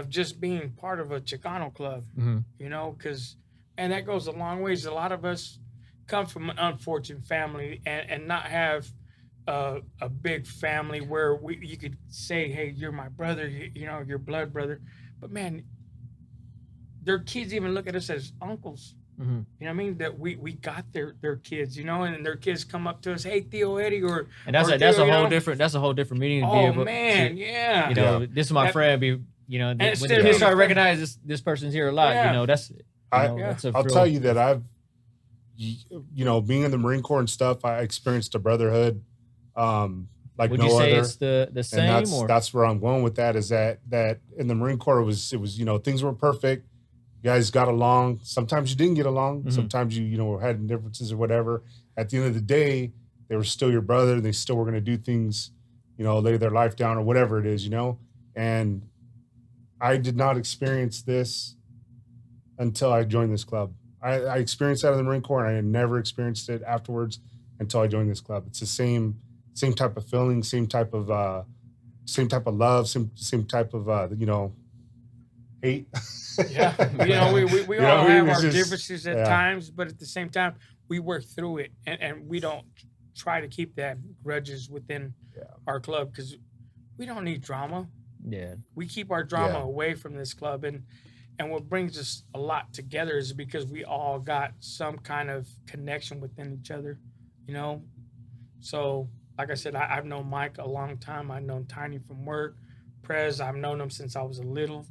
just being part of a Chicano club. You know, because that goes a long ways. A lot of us come from an unfortunate family and not have a big family where you could say, hey, you're my brother, you know, your blood brother. But man, their kids even look at us as uncles. You know what I mean? That we got their kids, you know, and their kids come up to us, hey, Theo Eddie, and that's a whole different meaning. To be able man, you know, this is my friend. You know, when the kids start recognizing this person's here a lot, you know, that's. I'll tell you that I've, you know, being in the Marine Corps and stuff, I experienced a brotherhood like Would no you say other. it's the same? And that's where I'm going with that. Is that in the Marine Corps it was you know, things weren't perfect. You guys got along. Sometimes you didn't get along. Sometimes you know, had differences or whatever. At the end of the day, they were still your brother. They still were going to do things, you know, lay their life down or whatever it is, you know. And I did not experience this until I joined this club. I experienced that in the Marine Corps, and I had never experienced it afterwards until I joined this club. It's the same type of feeling, same type of love, same type of you know, hate. Yeah, we all You know have what I mean? our It's just- differences at yeah. times, but at the same time, we work through it, and we don't try to keep that grudges within our club because we don't need drama. Yeah. We keep our drama Yeah. away from this club, and what brings us a lot together is because we all got some kind of connection within each other, you know. So, like I said, I've known Mike a long time. I've known Tiny from work. Prez, I've known him since I was a little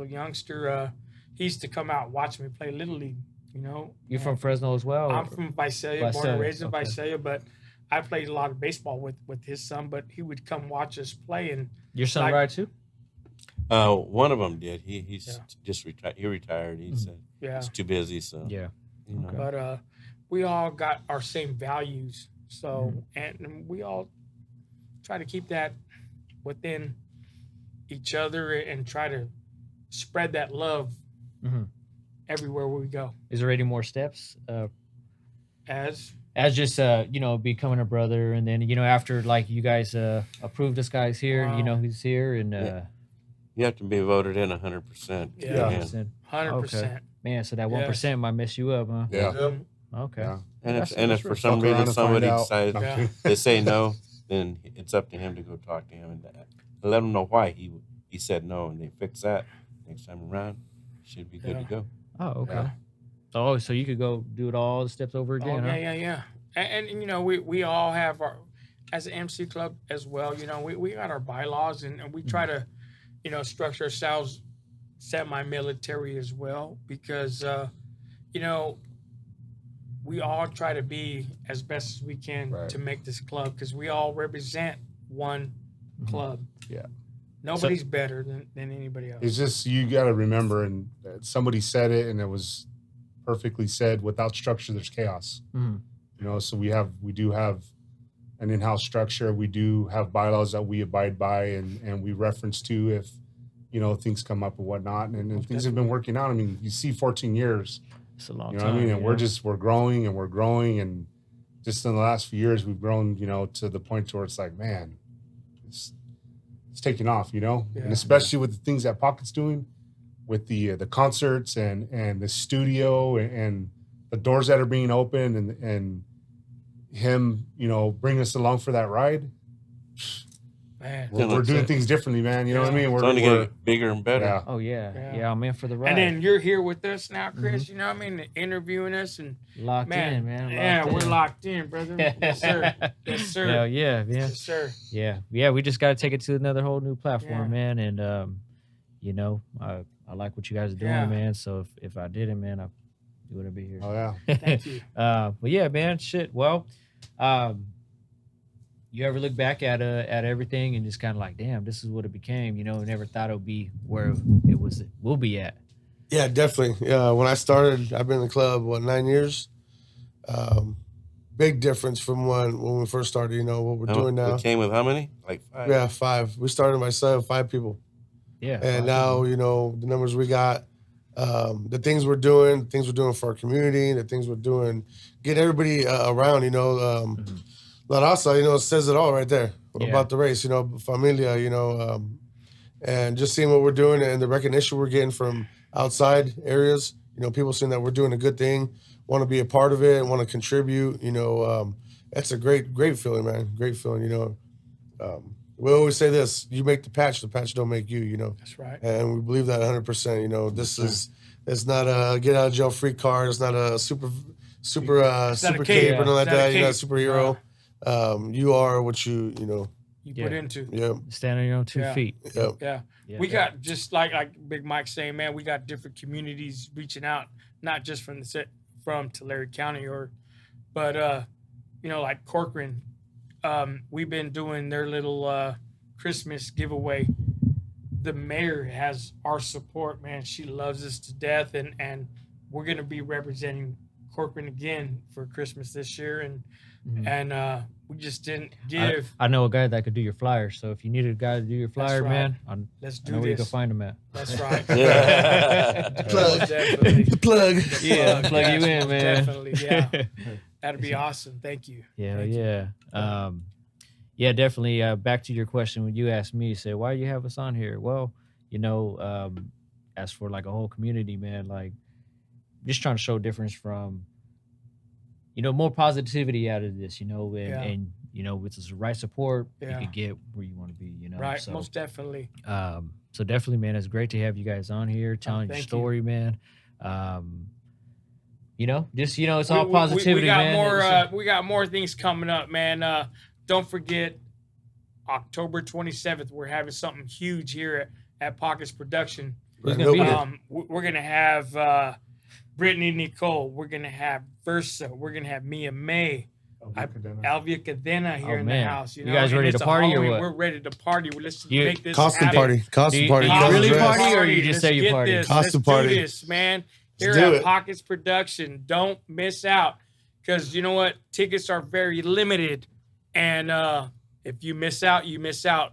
youngster. He used to come out and watch me play Little League, you know. You're from Fresno as well? I'm from Visalia, born and Visalia, raised in okay. Visalia, but I played a lot of baseball with his son, but he would come watch us play. And Your son like- rides too? One of them did. He's Yeah. just retired. He retired. He said yeah, he's too busy. So Yeah. you know. Okay. but we all got our same values. So, and we all try to keep that within each other and try to spread that love Mhm. everywhere we go. Is there any more steps? As Just becoming a brother, and then after like you guys approve this guy's here, Wow. he's here, and Yeah. You have to be voted in 100%. Yeah. 100%. 100%. Man, so that 1% might mess you up, huh? Yeah. Okay. Yeah. And That's- if that's for right. some Fuck around reason and find somebody out. decides No. Yeah. they say no, then it's up to him to go talk to him and let him know why he said no, and they fix that next time around. Should be good to Yeah. go. Oh, okay. Yeah. Oh, so you could go do it all the steps over Oh, again, huh? yeah. And we all have our, as an MC club as well, we got our bylaws and we try to, structure ourselves semi-military as well because, we all try to be as best as we can Right. to make this club because we all represent one club. Yeah. Nobody's better than anybody else. It's just you got to remember, and somebody said it, and it was perfectly said. Without structure, there's chaos. Mhm. So we do have an in-house structure. We do have bylaws that we abide by, and we reference to if things come up and whatnot. And things have been working out. I mean, you see, 14 years. It's a long You know time. what I mean? And yeah. we're growing, and just in the last few years, we've grown. To the point where it's like, man, it's taking off. Yeah. And especially with the things that Pocket's doing, with the concerts and the studio and the doors that are being opened and him, bringing us along for that ride. Man. We're doing things differently, man. You know what I mean? It's only going to get bigger and better. yeah. Oh yeah. Yeah. Yeah, I'm in for the ride. And then you're here with us now, Chris, you know what I mean? Interviewing us and locked in, man. Yeah, locked we're in. locked in, brother. Yes, sir. Yes, sir. Hell yeah, man. Yes, sir. Yeah. We just got to take it to another whole new platform, Yeah. man. And I like what you guys are doing, Yeah. man. So if I didn't, man, I wouldn't be here. Oh yeah. Thank you. But yeah, man, shit. Well, you ever look back at everything and just kind of like, damn, this is what it became. Never thought it would be where we'll be at. Yeah, definitely. When I started, I've been in the club 9 years. Big difference from when we first started. What we're doing now. It came with how many? Like 5? Yeah, 5. We started myself, 5 people, Yeah. and now the numbers we got, the things we're doing for our community, the things we're doing, get everybody around. La Raza, it says it all right there about the race. Familia. And just seeing what we're doing and the recognition we're getting from outside areas. People seeing that we're doing a good thing, want to be a part of it, want to contribute. That's a great feeling, man. Great feeling. We always say this: you make the patch don't make you. That's right. And we believe that 100%. It's not a get out of jail free card. It's not a super cape. cape or nothing like It's not a that. You're not a cape. superhero. You are what you Put into. Yep. Stand on your own 2 Yeah. feet. Yep. Yeah. Yeah. We got just like Big Mike saying, man, we got different communities reaching out, not just from Tulare County but like Corcoran. We've been doing their little Christmas giveaway. The mayor has our support, man. She loves us to death, and we're gonna be representing Corcoran again for Christmas this year, and we just didn't give. I know a guy that could do your flyer. So if you need a guy to do your flyer, right. man, Let's I do know where you can this. find him at. That's right. Yeah. Plug. Definitely. Plug. Yeah, plug you Yes, in, most man. Definitely, yeah. That'd be awesome. Thank you. Yeah, Thank you. yeah. Yeah, definitely. Back to your question when you asked me, you said, why do you have us on here? Well, as for like a whole community, man, like just trying to show difference from, you know, more positivity out of this, you know, and you know, with the right support, you can get where you want to be, you know. Right, So, most definitely. So definitely, man, it's great to have you guys on here telling your story, man. You know, just it's all positivity, we got man. More, we got more things coming up, man. Don't forget, October 27th, we're having something huge here at Pockets Production. Who's gonna be there? We're gonna have Brittany Nicole. We're gonna have Versa. We're gonna have Mia May. Alvia Cadena here in the house. You guys ready to party or what? We're ready to party. Let's make this costume happen. party. Do you really party or you just say you party? Costume party. Let's do this, man. Here at Pockets Production. Don't miss out, because you know what? Tickets are very limited, and if you miss out, you miss out.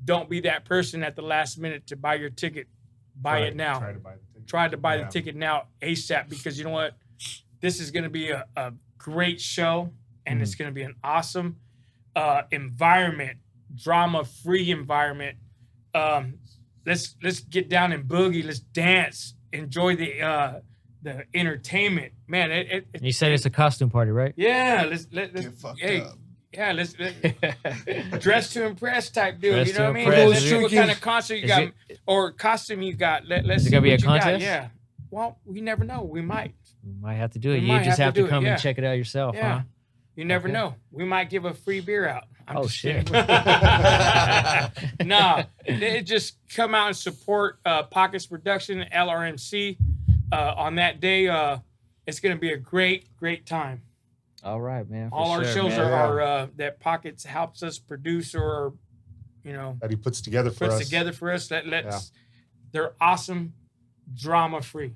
Don't be that person at the last minute to buy your ticket. Buy it now. Try to buy the ticket now ASAP, because you know what? This is going to be a great show, and it's going to be an awesome environment, drama-free environment. Let's get down and boogie. Let's dance. Enjoy the entertainment, man. You said it's a costume party, right? Yeah. Let's dress to impress type deal. Dress you know what I mean? impress. Let's see what kind of concert you got or costume you got. Let's see gonna be what a you got. contest? Yeah. Well, we never know. We might. You might have to do it. We You might just have have to to do it, come yeah. and check it out yourself, Yeah. huh? You never know. We might give a free beer out. I'm just shit. kidding. Nah, just come out and support Pockets Production, LRMC. On that day, it's going to be a great time. All right, man. All our shows are that Pockets helps us produce, or that he puts together for us. They're awesome, drama free.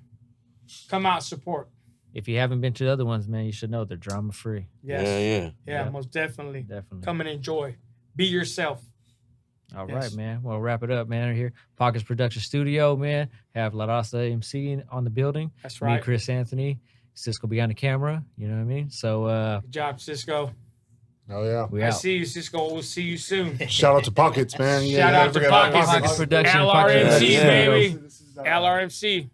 Come out, support. If you haven't been to the other ones, man, you should know they're drama free. Yes. Yeah, most definitely. Come and enjoy. Be yourself. All right, man. Well, wrap it up, man. Here, Pockets Production Studio, man. Have La Raza MC on the building. That's right. Me, Chris Anthony, Cisco behind the camera. You know what I mean? So, good job, Cisco. Oh yeah. I see you, Cisco. We'll see you soon. Shout out to Pockets, man. Shout out to Pockets. Pockets Production. LRMC, Yeah. baby. LRMC.